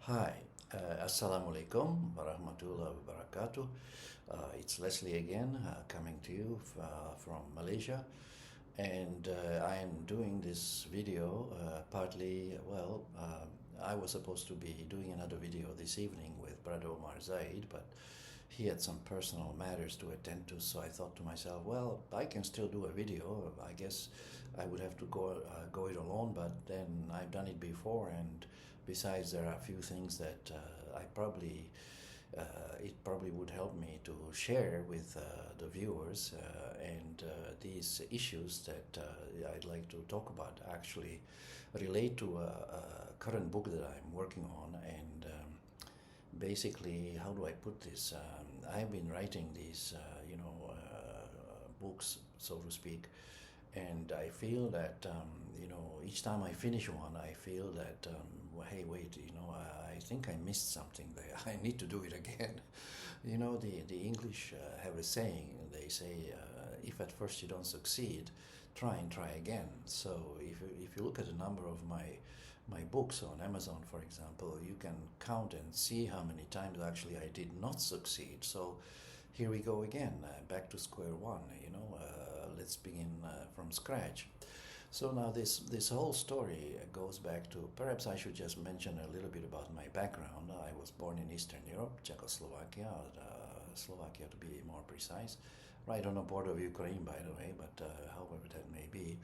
Hi, Assalamu alaikum warahmatullahi wabarakatuh. It's Leslie again, coming to you from Malaysia, and I am doing this video partly, I was supposed to be doing another video this evening with Brother Omar Zaid, but he had some personal matters to attend to, so I thought to myself, well, I can still do a video. I guess I would have to go it alone, but then I've done it before, and besides, there are a few things that it probably would help me to share with the viewers, and these issues that I'd like to talk about actually relate to a current book that I'm working on, and basically, how do I put this? I've been writing these, books, so to speak, and I feel that each time I finish one, I feel that hey, wait, I think I missed something there. I need to do it again. The English have a saying. They say, if at first you don't succeed, try and try again. So if you look at the number of my books on Amazon, for example, you can count and see how many times actually I did not succeed. So here we go again, back to square one. Let's begin from scratch. So now this whole story goes back to, perhaps I should just mention a little bit about my background. I was born in Eastern Europe, Czechoslovakia, Slovakia to be more precise, right on the border of Ukraine, by the way, but however that may be.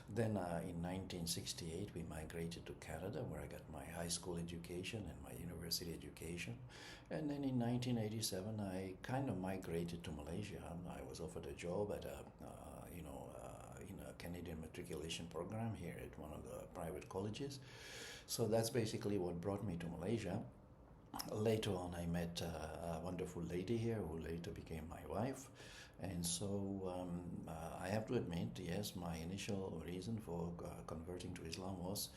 Then in 1968 we migrated to Canada, where I got my high school education and my university education. And then in 1987 I kind of migrated to Malaysia. I was offered a job at in a Canadian matriculation program here at one of the private colleges. So that's basically what brought me to Malaysia. Later on, I met a wonderful lady here who later became my wife. And so I have to admit, yes, my initial reason for converting to Islam was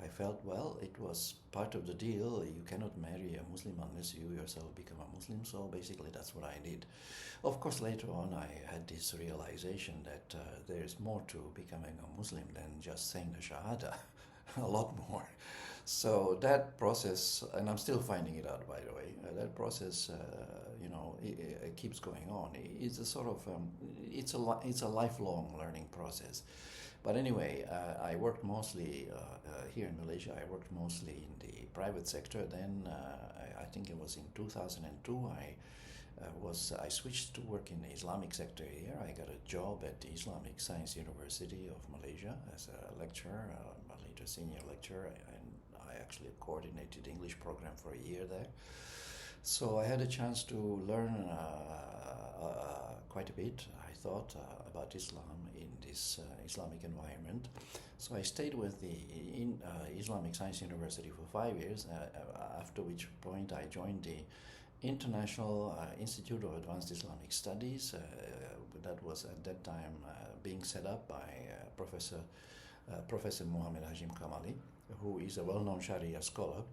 I felt, well, it was part of the deal. You cannot marry a Muslim unless you yourself become a Muslim. So basically, that's what I did. Of course, later on, I had this realization that there is more to becoming a Muslim than just saying the Shahada, a lot more. So that process, and I'm still finding it out, by the way. That process, it keeps going on. It's a sort of, it's a lifelong learning process. But anyway, I worked mostly here in Malaysia. I worked mostly in the private sector. Then I think it was in 2002. I switched to work in the Islamic sector here. I got a job at the Islamic Science University of Malaysia as a lecturer, a later senior lecturer, and I actually coordinated the English program for a year there. So I had a chance to learn quite a bit, I thought, about Islam in this Islamic environment. So I stayed with the Islamic Science University for 5 years, after which point I joined the International Institute of Advanced Islamic Studies. That was at that time being set up by Professor Muhammad Hashim Kamali, who is a well-known Sharia scholar,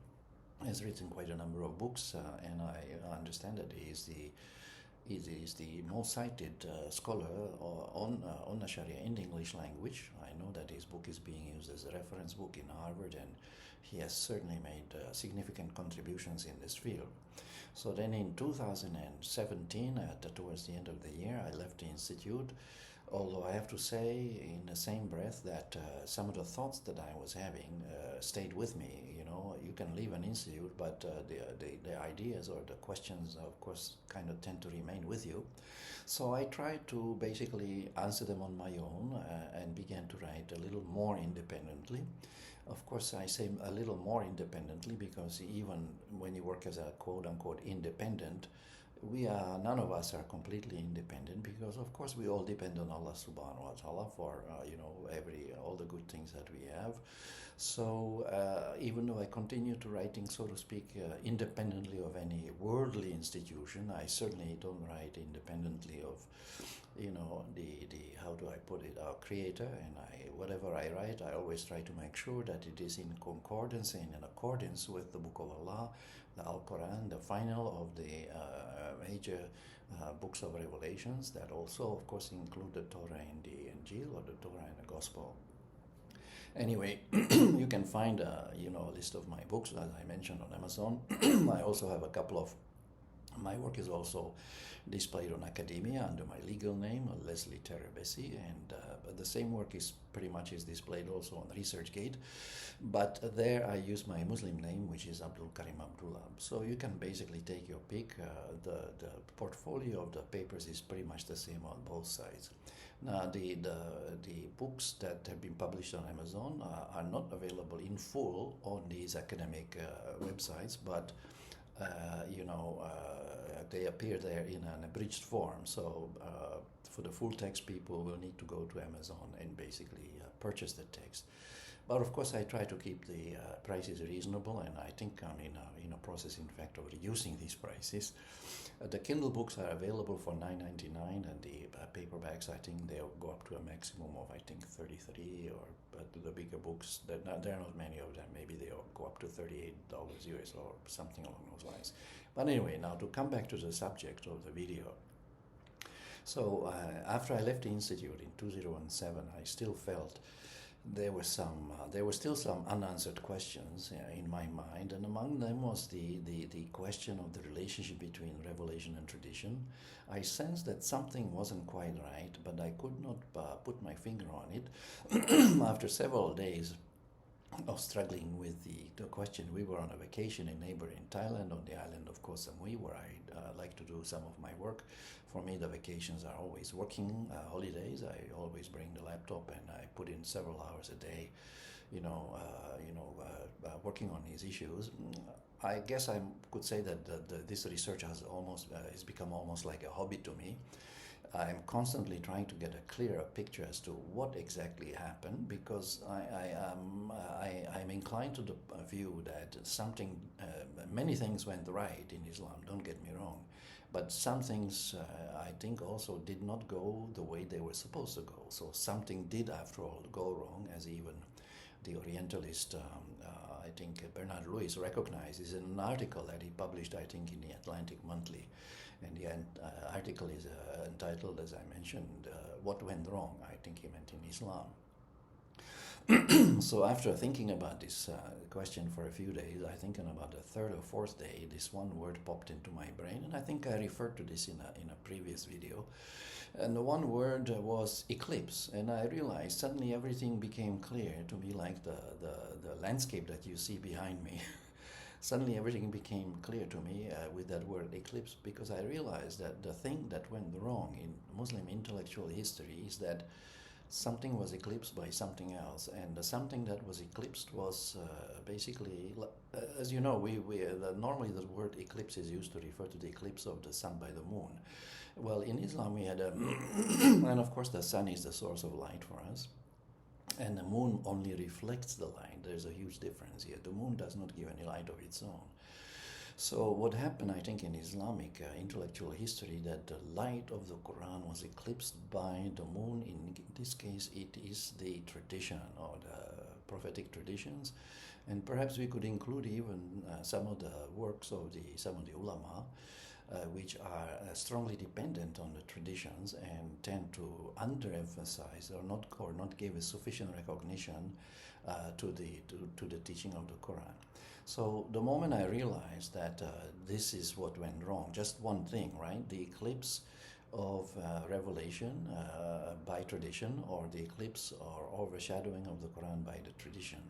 has written quite a number of books, and I understand that he is the most cited scholar on the Sharia in the English language. I know that his book is being used as a reference book in Harvard, and he has certainly made significant contributions in this field. So then in 2017, towards the end of the year, I left the institute, although I have to say in the same breath that some of the thoughts that I was having stayed with me. You can leave an institute, but the ideas or the questions, of course, kind of tend to remain with you. So I tried to basically answer them on my own, and began to write a little more independently. Of course, I say a little more independently because even when you work as a quote-unquote independent, none of us are completely independent, because of course we all depend on Allah subhanahu wa ta'ala for all the good things that we have. So even though I continue to writing, so to speak, independently of any worldly institution, I certainly don't write independently of the how do I put it, our creator. And whatever I write, I always try to make sure that it is in concordance and in accordance with the Book of Allah, the Al-Quran, the final of the major books of revelations that also, of course, include the Torah and the Injil, or the Torah and the Gospel. Anyway, you can find a list of my books, as I mentioned, on Amazon. I also have a couple of my work is also displayed on academia under my legal name, Leslie Terabesi, and the same work is pretty much displayed also on ResearchGate, but there I use my Muslim name, which is Abdul Karim Abdullah. So you can basically take your pick. The portfolio of the papers is pretty much the same on both sides. Now, the books that have been published on Amazon are not available in full on these academic websites, but they appear there in an abridged form. So for the full text, people will need to go to Amazon and basically purchase the text. But of course, I try to keep the prices reasonable, and I think I'm in a process, in fact, of reducing these prices. The Kindle books are available for $9.99, and the paperbacks, I think they'll go up to a maximum of, I think, $33, or the bigger books, there are not many of them. Maybe they'll go up to $38 US or something along those lines. But anyway, now to come back to the subject of the video. So after I left the Institute in 2007, I still felt there were still some unanswered questions in my mind, and among them was the question of the relationship between revelation and tradition. I sensed that something wasn't quite right, but I could not put my finger on it. After several days of struggling with the question, we were on a vacation in neighboring Thailand on the island of Koh Samui, where I like to do some of my work. For me, the vacations are always working holidays. I always bring the laptop and I put in several hours a day, working on these issues. I guess I could say that this research has become almost like a hobby to me. I'm constantly trying to get a clearer picture as to what exactly happened, because I'm inclined to the view that many things went right in Islam, don't get me wrong, but some things I think also did not go the way they were supposed to go. So something did, after all, go wrong, as even the Orientalist, I think Bernard Lewis, recognizes in an article that he published, I think, in the Atlantic Monthly. And the article is entitled, as I mentioned, What Went Wrong? I think he meant in Islam. So after thinking about this question for a few days, I think on about the third or fourth day, this one word popped into my brain, and I think I referred to this in a previous video. And the one word was eclipse, and I realized suddenly everything became clear to me, like the landscape that you see behind me. Suddenly everything became clear to me with that word eclipse, because I realized that the thing that went wrong in Muslim intellectual history is that something was eclipsed by something else, and the something that was eclipsed was basically, as you know, normally the word eclipse is used to refer to the eclipse of the sun by the moon. Well, in Islam we had and of course the sun is the source of light for us, and the moon only reflects the light. There's a huge difference here. The moon does not give any light of its own. So what happened, I think, in Islamic intellectual history, that the light of the Quran was eclipsed by the moon. In this case, it is the tradition, or the prophetic traditions, and perhaps we could include even some of the works of some of the ulema, which are strongly dependent on the traditions and tend to underemphasize or not give a sufficient recognition to the teaching of the Quran. So the moment I realized that this is what went wrong, just one thing, right? The eclipse of revelation by tradition, or the eclipse or overshadowing of the Quran by the tradition.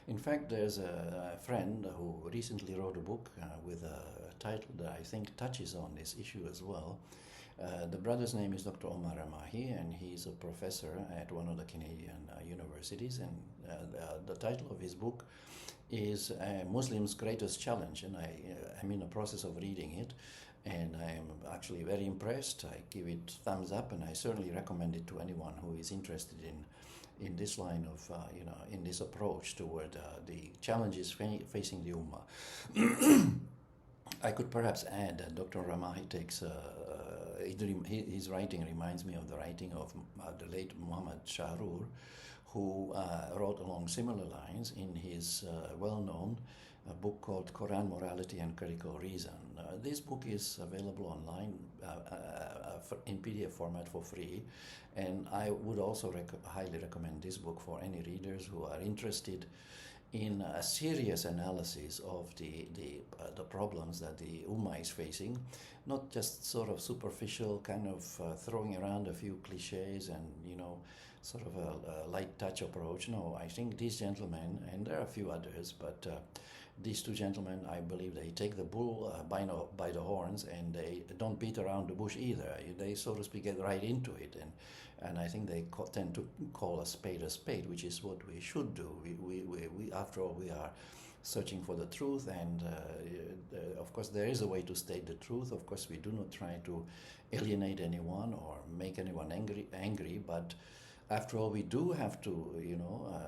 In fact, there's a friend who recently wrote a book with a title that I think touches on this issue as well. The brother's name is Dr. Omar Ramahi, and he's a professor at one of the Canadian universities, and the title of his book is Muslim's Greatest Challenge, and I am in the process of reading it, and I am actually very impressed. I give it thumbs up, and I certainly recommend it to anyone who is interested in this line of, in this approach toward the challenges facing the Ummah. I could perhaps add that Dr. Ramahi takes, his writing reminds me of the writing of the late Muhammad Shahrur, who wrote along similar lines in his well-known a book called Quran, Morality and Critical Reason. This book is available online in PDF format for free, and I would also highly recommend this book for any readers who are interested in a serious analysis of the problems that the Ummah is facing, not just sort of superficial kind of throwing around a few cliches and, sort of a light touch approach. No, I think these gentlemen, and there are a few others, but these two gentlemen, I believe they take the bull by the horns, and they don't beat around the bush either. They, so to speak, get right into it, and I think they tend to call a spade, which is what we should do. We after all, we are searching for the truth, and of course there is a way to state the truth. Of course, we do not try to alienate anyone or make anyone angry, but after all, we do have to,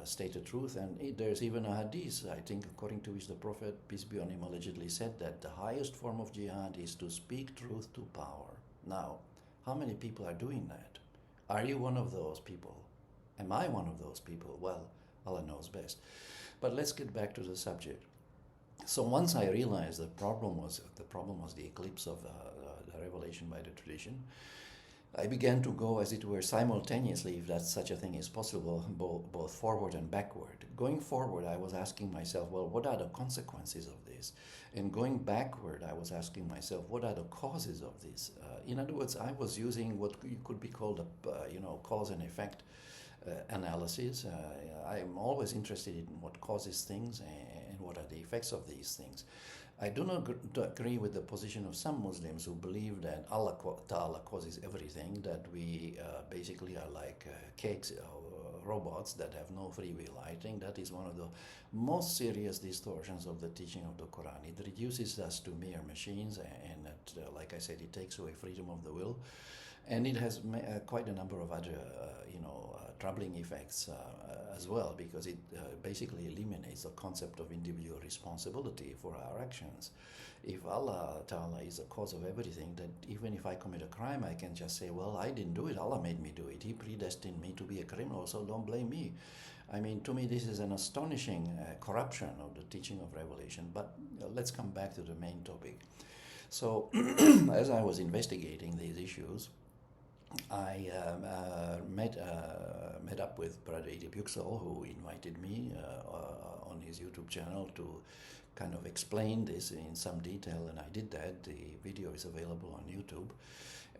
state the truth. And there's even a hadith, I think, according to which the Prophet, peace be on him, allegedly said that the highest form of jihad is to speak truth to power. Now, how many people are doing that? Are you one of those people? Am I one of those people? Well, Allah knows best. But let's get back to the subject. So once I realized the problem was the eclipse of the revelation by the tradition, I began to go, as it were, simultaneously, if that such a thing is possible, both forward and backward. Going forward, I was asking myself, well, what are the consequences of this? And going backward, I was asking myself, what are the causes of this? In other words, I was using what could be called a cause and effect analysis. I'm always interested in what causes things and what are the effects of these things. I do not agree with the position of some Muslims who believe that Allah Ta'ala causes everything, that we basically are like cakes or robots that have no free will. I think that is one of the most serious distortions of the teaching of the Quran. It reduces us to mere machines, and like I said, it takes away freedom of the will. And it has quite a number of other, troubling effects as well, because it basically eliminates the concept of individual responsibility for our actions. If Allah Ta'ala is the cause of everything, that even if I commit a crime, I can just say, well, I didn't do it, Allah made me do it. He predestined me to be a criminal, so don't blame me. I mean, to me, this is an astonishing corruption of the teaching of revelation. But let's come back to the main topic. So, as I was investigating these issues, I met up with Brother Edip Yüksel, who invited me on his YouTube channel to kind of explain this in some detail, and I did that. The video is available on YouTube,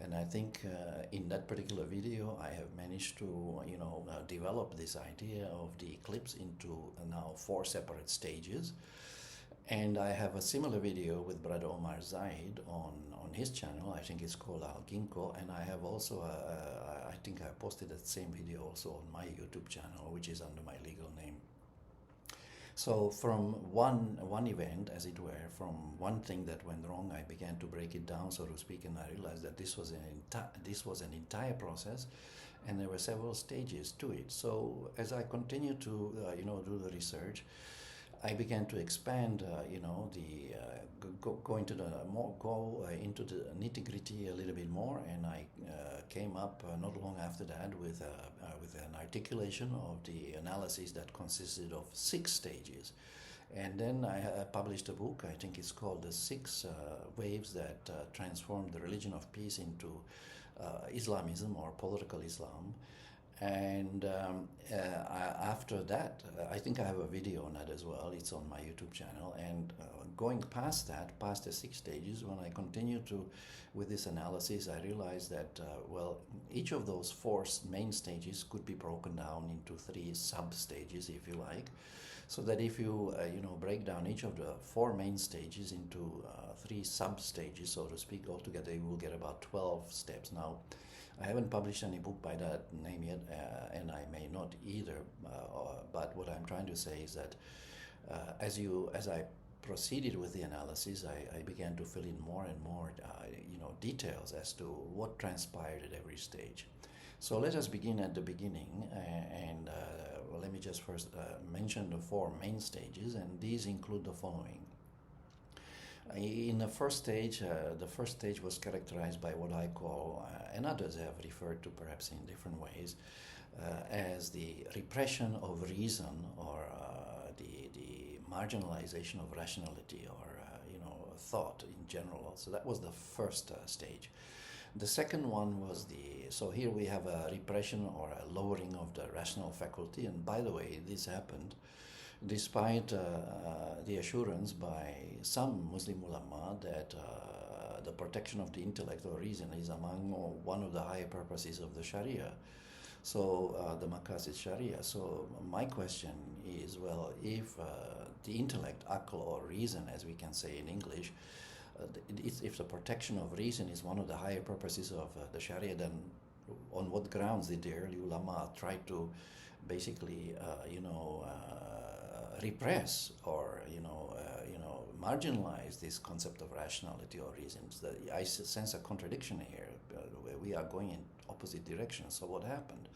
and I think in that particular video I have managed to develop this idea of the eclipse into now 4 separate stages. And I have a similar video with Brother Omar Zaid on his channel. I think it's called Al Ginkgo, and I have also I think I posted that same video also on my YouTube channel, which is under my legal name. So from one event, as it were, from one thing that went wrong, I began to break it down, so to speak, and I realized that this was an entire process, and there were several stages to it. So as I continued to do the research, I began to expand, go into the nitty-gritty a little bit more, and I came up not long after that with an articulation of the analysis that consisted of 6 stages. And then I published a book. I think it's called The 6 Waves That Transformed the Religion of Peace into Islamism, or Political Islam. And after that, I think I have a video on that as well. It's on my YouTube channel. And going past that, past the 6 stages, when I continued with this analysis, I realized that, each of those 4 main stages could be broken down into 3 sub-stages, if you like. So that if you, break down each of the 4 main stages into 3 sub-stages, so to speak, altogether, you will get about 12 steps. Now, I haven't published any book by that name yet, and I may not either. But what I'm trying to say is that as I proceeded with the analysis, I began to fill in more and more, details as to what transpired at every stage. So let us begin at the beginning, and let me just first mention the 4 main stages, and these include the following. In the first stage was characterized by what I call, and others have referred to perhaps in different ways, as the repression of reason, or the marginalization of rationality or thought in general. So that was the first stage. The second one was so here we have a repression or a lowering of the rational faculty, and by the way, this happened despite the assurance by some Muslim ulama that the protection of the intellect or reason is among one of the higher purposes of the Sharia. So the Maqasid Sharia. So my question is, well, if the intellect, aql or reason, as we can say in English, if the protection of reason is one of the higher purposes of the Sharia, then on what grounds did the early ulama try to basically, repress or marginalize this concept of rationality or reasons? I sense a contradiction here, where we are going in opposite directions. So what happened?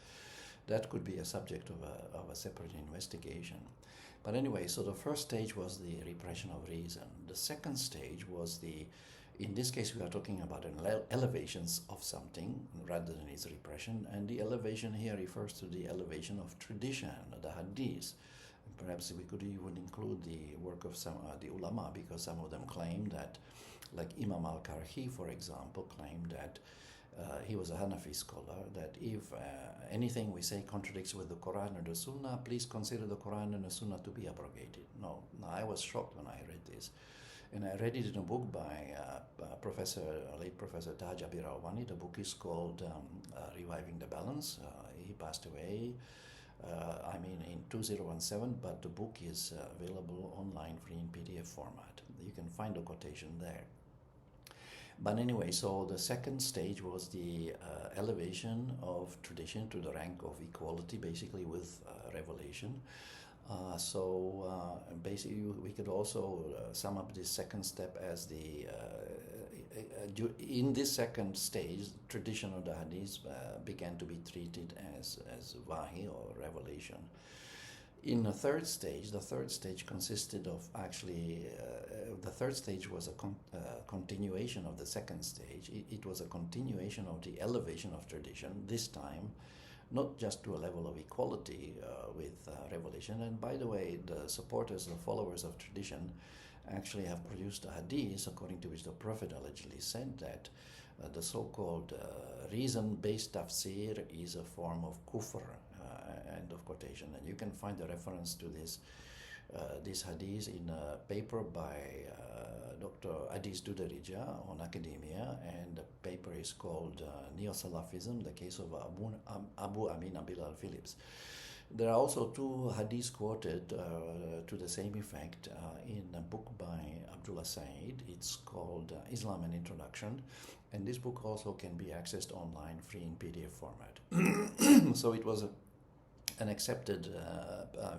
That could be a subject of a separate investigation. But anyway, so the first stage was the repression of reason. The second stage was in this case we are talking about an elevations of something rather than its repression, and the elevation here refers to the elevation of tradition, the hadiths. Perhaps we could even include the work of some the ulama, because some of them claim that, like Imam al-Karhi, for example, claimed that he was a Hanafi scholar, that if anything we say contradicts with the Quran and the Sunnah, please consider the Quran and the Sunnah to be abrogated. No, I was shocked when I read this. And I read it in a book by late Professor Taj Abir Rawani. The book is called Reviving the Balance. He passed away, in 2017, but the book is available online free in PDF format. You can find the quotation there. But anyway, so the second stage was the elevation of tradition to the rank of equality, basically with revelation. Basically, we could also sum up this second step as in this second stage, tradition of the hadith began to be treated as wahi or revelation. In the third stage consisted of the third stage was a continuation of the second stage. It was a continuation of the elevation of tradition, this time not just to a level of equality with revelation. And by the way, the supporters, the followers of tradition actually have produced a hadith according to which the Prophet allegedly said that the so-called reason-based tafsir is a form of kufr, end of quotation. And you can find a reference to this hadith in a paper by Dr. Adis Dudarija on academia, and the paper is called Neo-Salafism, the case of Abu Amin Abil al-Philips. There are also two hadiths quoted to the same effect in a book by Abdullah Said. It's called Islam and Introduction, and this book also can be accessed online free in PDF format. So it was an accepted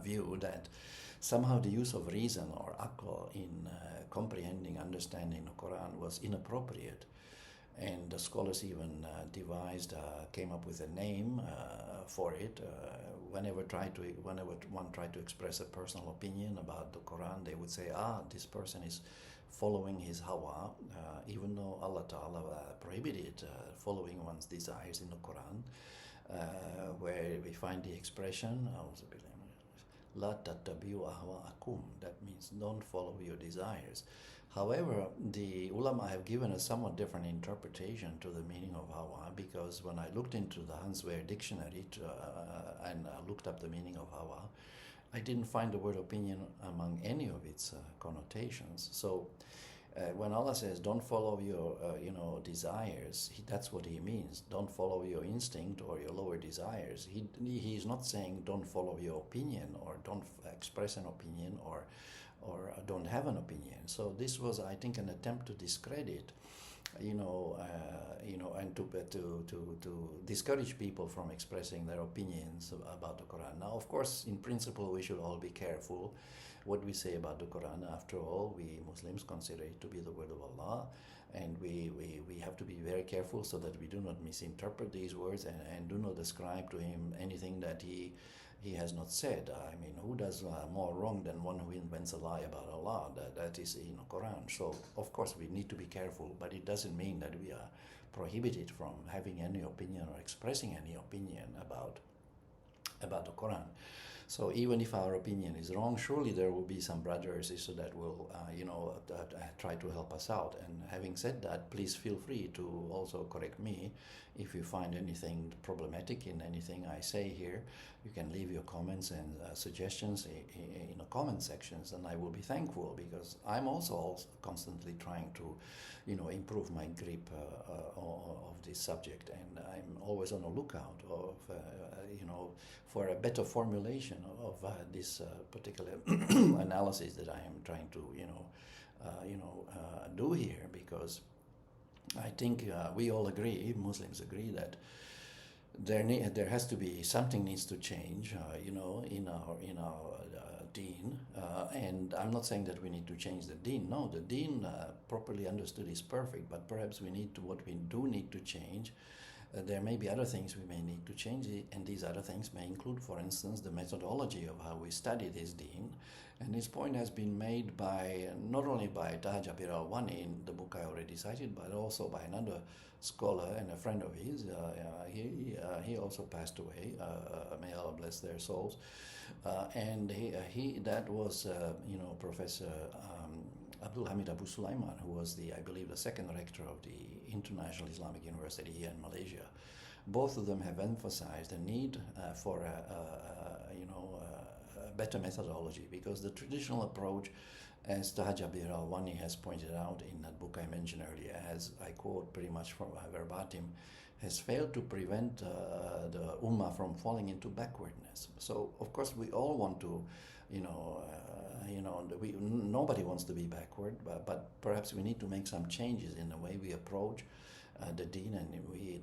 view that somehow the use of reason or aql in comprehending, understanding the Quran was inappropriate. And the scholars even came up with a name for it. Whenever one tried to express a personal opinion about the Quran, they would say, this person is following his hawa, even though Allah Ta'ala prohibited following one's desires in the Quran, where we find the expression, La tattabi'u ahwa'akum, that means don't follow your desires. However, the ulama have given a somewhat different interpretation to the meaning of hawa, because when I looked into the Hanswehr dictionary and looked up the meaning of hawa, I didn't find the word opinion among any of its connotations. So when Allah says don't follow your desires, that's what he means. Don't follow your instinct or your lower desires. He is not saying don't follow your opinion or don't express an opinion or don't have an opinion. So this was, I think, an attempt to discredit, and to discourage people from expressing their opinions about the Quran. Now, of course, in principle, we should all be careful what we say about the Quran. After all, we Muslims consider it to be the word of Allah, and we have to be very careful so that we do not misinterpret these words and do not ascribe to him anything that he has not said. I mean, who does more wrong than one who invents a lie about Allah? That is in the Quran. So, of course, we need to be careful, but it doesn't mean that we are prohibited from having any opinion or expressing any opinion about the Quran. So even if our opinion is wrong, surely there will be some brothers so that will, try to help us out. And having said that, please feel free to also correct me if you find anything problematic in anything I say here. You can leave your comments and suggestions in the comment sections, and I will be thankful, because I'm also constantly trying to, improve my grip of this subject, and I'm always on the lookout of, for a better formulation of this particular analysis that I am trying to, do here, because I think we all agree, Muslims agree, that there has to be something needs to change, in our deen, and I'm not saying that we need to change the deen. No, the deen properly understood is perfect, but perhaps what we do need to change. There may be other things we may need to change, and these other things may include, for instance, the methodology of how we study this deen. And this point has been made not only by Taha Jabir al-Wani in the book I already cited, but also by another scholar and a friend of his. He also passed away. May Allah bless their souls. And that was Professor Abdul Hamid Abu Sulaiman, who was I believe the second rector of the International Islamic University here in Malaysia. Both of them have emphasized the need for a better methodology, because the traditional approach, as Taha Jabir al-Wani has pointed out in that book I mentioned earlier, as I quote pretty much from verbatim, has failed to prevent the Ummah from falling into backwardness. So, of course, we all want to, nobody wants to be backward, but perhaps we need to make some changes in the way we approach the deen and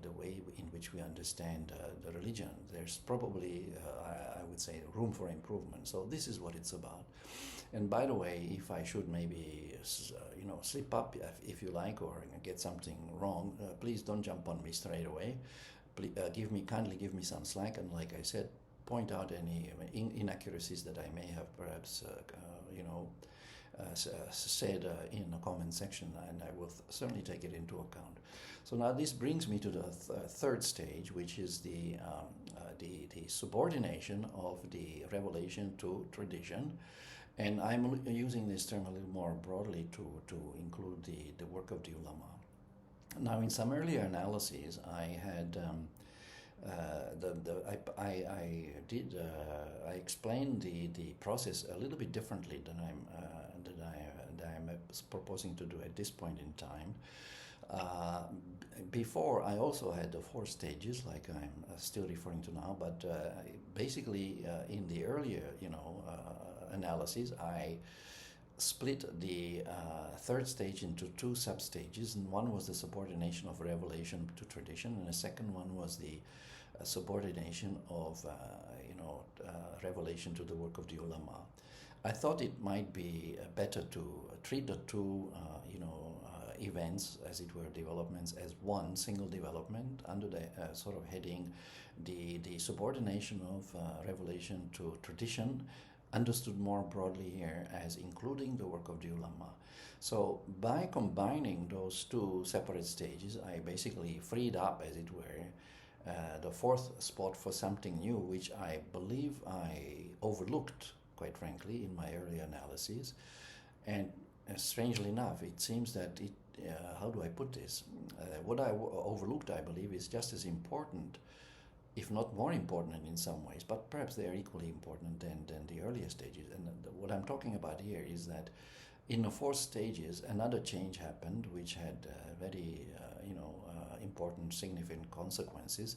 the way in which we understand the religion. There's probably, I would say, room for improvement. So this is what it's about. And by the way, if I should maybe, slip up, if you like, or get something wrong, please don't jump on me straight away. Kindly give me some slack, and like I said, point out any inaccuracies that I may have perhaps, said in the comment section, and I will certainly take it into account. So now this brings me to the third stage, which is the subordination of the revelation to tradition. And I'm using this term a little more broadly to include the work of the ulama. Now, in some earlier analyses, I had I explained the process a little bit differently than I'm proposing to do at this point in time. Before, I also had the 4 stages, like I'm still referring to now, but basically in the earlier, analysis, I split the third stage into 2 sub-stages, and one was the subordination of revelation to tradition, and the second one was the subordination of revelation to the work of the ulama. I thought it might be better to treat the 2 events, as it were, developments, as one single development under the sort of heading the subordination of revelation to tradition, understood more broadly here as including the work of the ulama. So by combining those 2 separate stages, I basically freed up, as it were, the 4th spot for something new, which I believe I overlooked, quite frankly, in my earlier analyses. And strangely enough, it seems that how do I put this? What I overlooked, I believe, is just as important, if not more important in some ways, but perhaps they are equally important than the earlier stages. And what I'm talking about here is that in the 4 stages, another change happened, which had very, important, significant consequences.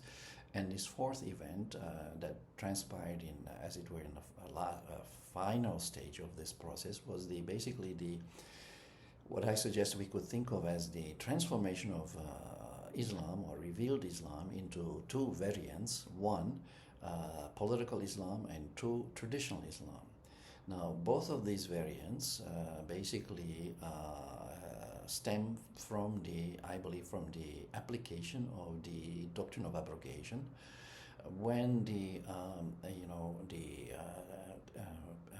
And this 4th event that transpired in, as it were, in the final stage of this process was basically what I suggest we could think of as the transformation of Islam, or revealed Islam, into 2 variants: 1, political Islam, and 2, traditional Islam. Now, both of these variants basically stem from I believe, from the application of the doctrine of abrogation, when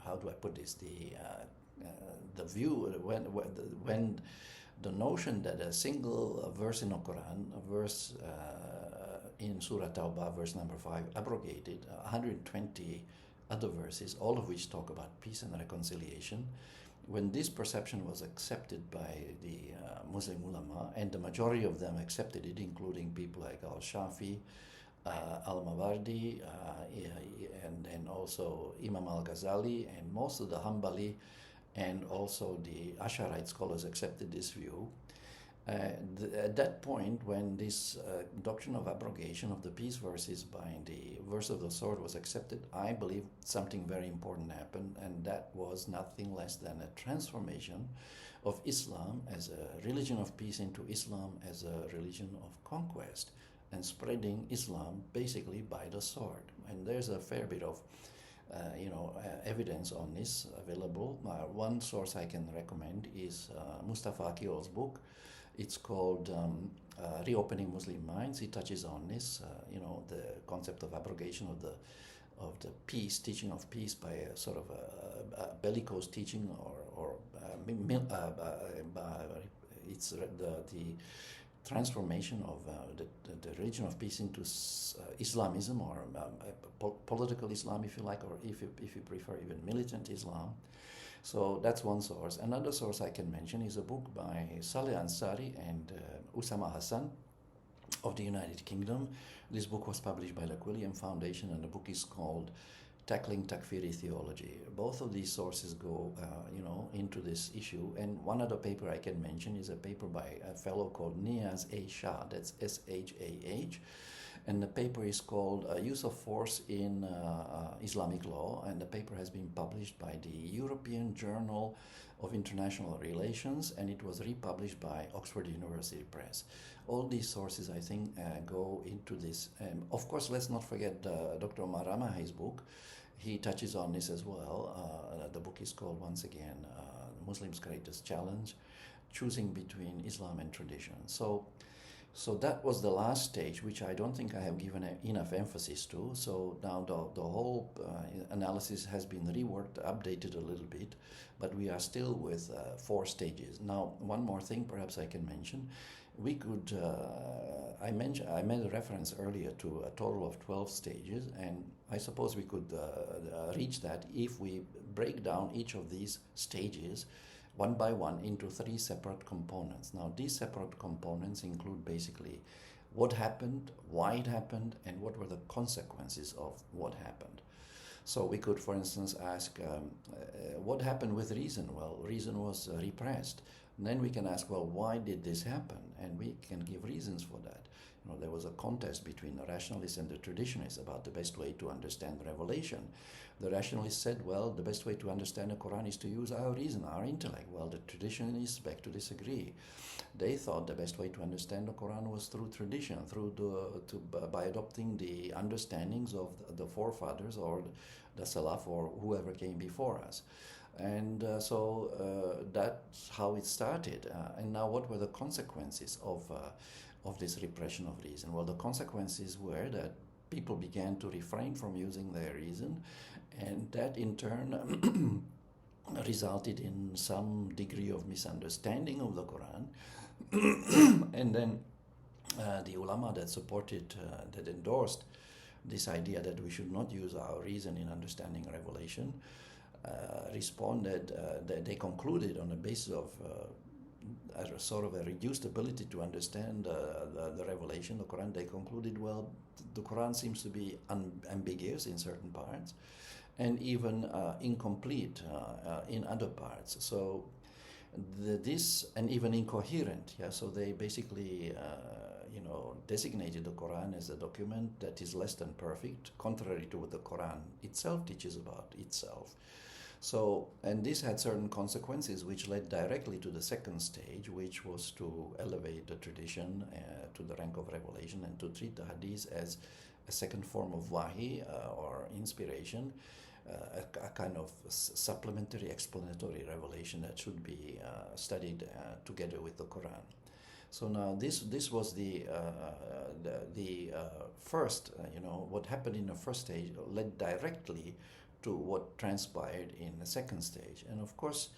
how do I put this? The view when the notion that a single verse in the Quran, a verse in Surah Tawbah, verse number 5, abrogated 120 other verses, all of which talk about peace and reconciliation. When this perception was accepted by the Muslim ulama, and the majority of them accepted it, including people like al-Shafi, al-Mawardi, and also Imam al-Ghazali, and most of the Hanbali and also the Asharite scholars accepted this view. At that point, when this doctrine of abrogation of the peace verses by the verse of the sword was accepted, I believe something very important happened, and that was nothing less than a transformation of Islam as a religion of peace into Islam as a religion of conquest, and spreading Islam basically by the sword. And there's a fair bit of evidence on this available. One source I can recommend is Mustafa Akil's book. It's called Reopening Muslim Minds. He touches on this, the concept of abrogation of the peace, teaching of peace by a sort of a bellicose teaching, it's the transformation of the religion of peace into Islamism, or political Islam, if you like, or if you prefer, even militant Islam. So that's one source. Another source I can mention is a book by Saleh Ansari and Usama Hassan of the United Kingdom. This book was published by the Quilliam Foundation, and the book is called Tackling Takfiri Theology. Both of these sources go, into this issue. And one other paper I can mention is a paper by a fellow called Niaz A. Shah, that's S-H-A-H. And the paper is called Use of Force in Islamic Law, and the paper has been published by the European Journal of International Relations, and it was republished by Oxford University Press. All these sources, I think, go into this. Of course, let's not forget Dr. Omar Ramahi's book. He touches on this as well. The book is called, once again, Muslims' Greatest Challenge, Choosing Between Islam and Tradition. So that was the last stage, which I don't think I have given enough emphasis to. So now the whole analysis has been reworked, updated a little bit, but we are still with 4 stages. Now, one more thing perhaps I can mention. We could, I made a reference earlier to a total of 12 stages, and I suppose we could reach that if we break down each of these stages one by one into 3 separate components. Now, these separate components include basically what happened, why it happened, and what were the consequences of what happened. So we could, for instance, ask what happened with reason? Well, reason was repressed. And then we can ask, well, why did this happen? And we can give reasons for that. There was a contest between the rationalists and the traditionists about the best way to understand revelation. The rationalists said, well, the best way to understand the Quran is to use our reason, our intellect. Well, the traditionists beg to disagree. They thought the best way to understand the Quran was through tradition, by adopting the understandings of the forefathers or the Salaf or whoever came before us. And so that's how it started. And now what were the consequences of this repression of reason? Well, the consequences were that people began to refrain from using their reason, and that in turn resulted in some degree of misunderstanding of the Quran. And then the ulama that supported, that endorsed this idea that we should not use our reason in understanding revelation, responded, they concluded on the basis of a sort of a reduced ability to understand the revelation, the Quran. They concluded, well, the Quran seems to be ambiguous in certain parts and even incomplete in other parts. So this, and even incoherent. Yeah. So they basically designated the Quran as a document that is less than perfect, contrary to what the Quran itself teaches about itself. So, and this had certain consequences which led directly to the second stage, which was to elevate the tradition to the rank of revelation and to treat the hadiths as a second form of wahi or inspiration, a kind of supplementary explanatory revelation that should be studied together with the Quran. So now this was the first, what happened in the first stage led directly to what transpired in the second stage. And of course,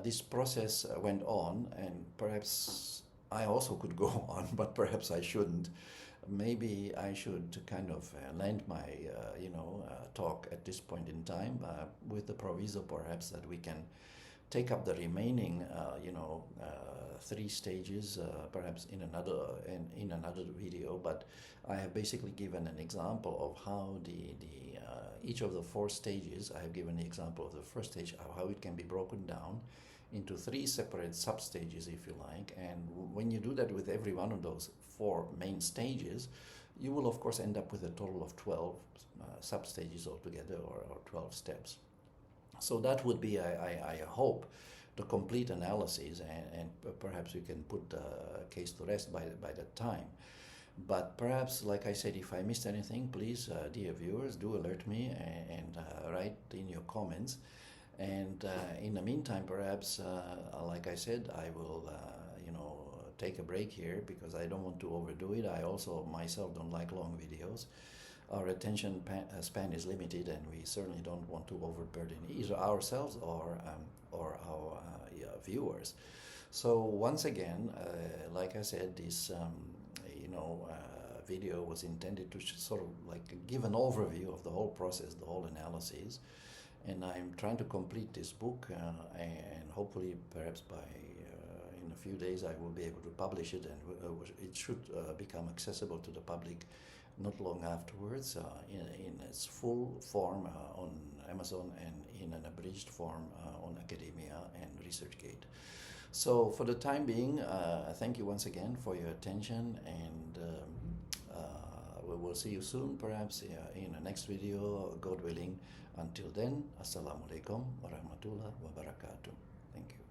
this process went on, and perhaps I also could go on, but perhaps I shouldn't. maybe I should kind of land my talk at this point in time, with the proviso perhaps that we can take up the remaining three stages perhaps in another video. But I have basically given an example of how the each of the four stages. I have given the example of the first stage, how it can be broken down into three separate sub-stages, if you like. And when you do that with every one of those four main stages, you will of course end up with a total of 12 sub-stages altogether, or 12 steps. So that would be, I hope, the complete analysis, and perhaps we can put the case to rest by that time. But perhaps, like I said, if I missed anything, please, dear viewers, do alert me and write in your comments. And in the meantime, perhaps, like I said, I will, take a break here, because I don't want to overdo it. I also myself don't like long videos. Our attention span is limited, and we certainly don't want to overburden either ourselves or our viewers. So once again, like I said, this video was intended to sort of like give an overview of the whole process, the whole analysis. And I'm trying to complete this book, and hopefully, perhaps in a few days, I will be able to publish it, and it should become accessible to the public not long afterwards, in its full form on Amazon, and in an abridged form on Academia and ResearchGate. So for the time being, thank you once again for your attention, and we will see you soon, perhaps in the next video, God willing. Until then, Assalamu alaikum wa rahmatullah wa barakatuh. Thank you.